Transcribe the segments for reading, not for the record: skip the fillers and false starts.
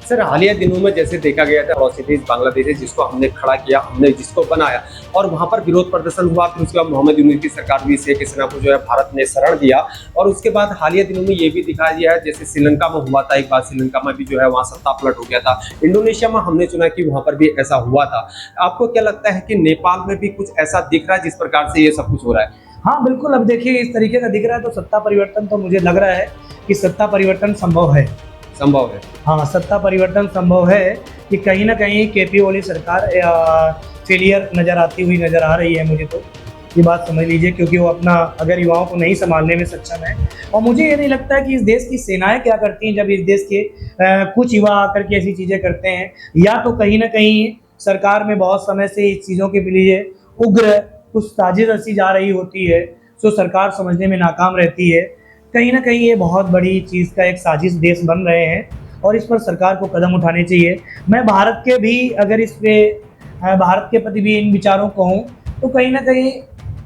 Sir हालिया दिनों में जैसे देखा गया था अट्रॉसिटीज बांग्लादेश है जिसको हमने खड़ा किया, हमने जिसको बनाया और वहां पर विरोध प्रदर्शन हुआ। फिर उसके बाद मोहम्मद यूनूस की सरकार भी शेख हसीना को जो है भारत ने शरण दिया। और उसके बाद हालिया दिनों में ये भी दिखाया गया है जैसे श्रीलंका में हुआ था, एक बार श्रीलंका में भी जो है वहाँ सत्ता पलट हो गया था। इंडोनेशिया में हमने सुना कि वहां पर भी ऐसा हुआ था। आपको क्या लगता है कि नेपाल में भी कुछ ऐसा दिख रहा है जिस प्रकार से ये सब कुछ हो रहा है? हाँ बिल्कुल, अब देखिए इस तरीके का दिख रहा है तो सत्ता परिवर्तन तो मुझे लग रहा है कि सत्ता परिवर्तन संभव है। संभव है। हाँ, सत्ता परिवर्तन संभव है कि कहीं ना कहीं केपी ओली सरकार फेलियर नज़र आती हुई नज़र आ रही है। मुझे तो ये बात समझ लीजिए, क्योंकि वो अपना अगर युवाओं को नहीं संभालने में सक्षम है। और मुझे ये नहीं लगता है कि इस देश की सेनाएं क्या करती हैं जब इस देश के कुछ युवा आकर के ऐसी चीज़ें करते हैं। या तो कहीं ना कहीं सरकार में बहुत समय से इस चीज़ों के लिए उग्र कुछ साजिश रची जा रही होती है, जो सरकार समझने में नाकाम रहती है। कहीं ना कहीं ये बहुत बड़ी चीज़ का एक साजिश देश बन रहे हैं और इस पर सरकार को कदम उठाने चाहिए। मैं भारत के भी अगर इस पे भारत के प्रति भी इन विचारों को हूँ तो कहीं ना कहीं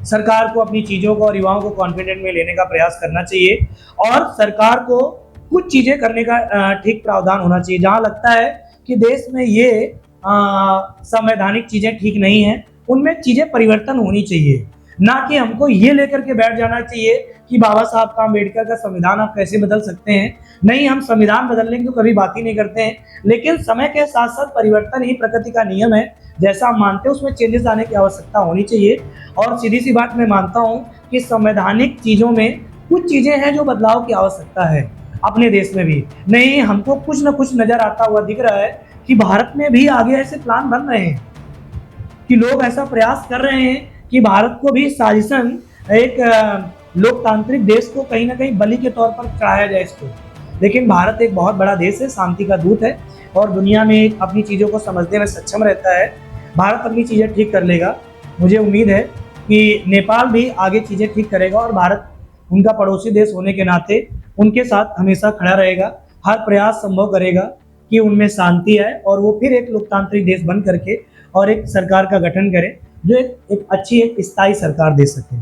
सरकार को अपनी चीज़ों को और युवाओं को कॉन्फिडेंट में लेने का प्रयास करना चाहिए और सरकार को कुछ चीज़ें करने का ठीक प्रावधान होना चाहिए। जहाँ लगता है कि देश में ये संवैधानिक चीज़ें ठीक नहीं हैं, उनमें चीज़ें परिवर्तन होनी चाहिए। ना कि हमको ये लेकर के बैठ जाना चाहिए कि बाबा साहब का अम्बेडकर का संविधान आप कैसे बदल सकते हैं। नहीं, हम संविधान बदलने की तो कभी बात ही नहीं करते हैं, लेकिन समय के साथ साथ परिवर्तन ही प्रकृति का नियम है। जैसा हम मानते हैं उसमें चेंजेस आने की आवश्यकता होनी चाहिए। और सीधी सी बात मैं मानता हूँ कि संवैधानिक चीज़ों में कुछ चीज़ें हैं जो बदलाव की आवश्यकता है अपने देश में भी। नहीं, हमको कुछ ना कुछ नज़र आता हुआ दिख रहा है कि भारत में भी आगे ऐसे प्लान बन रहे हैं कि लोग ऐसा प्रयास कर रहे हैं कि भारत को भी साजिशन एक लोकतांत्रिक देश को कहीं ना कहीं बलि के तौर पर चढ़ाया जाए इसको। लेकिन भारत एक बहुत बड़ा देश है, शांति का दूत है और दुनिया में अपनी चीज़ों को समझने में सक्षम रहता है। भारत अपनी चीज़ें ठीक कर लेगा। मुझे उम्मीद है कि नेपाल भी आगे चीज़ें ठीक करेगा और भारत उनका पड़ोसी देश होने के नाते उनके साथ हमेशा खड़ा रहेगा, हर प्रयास संभव करेगा कि उनमें शांति आए और वो फिर एक लोकतांत्रिक देश बन करके और एक सरकार का गठन करें जो एक अच्छी एक स्थायी सरकार दे सके।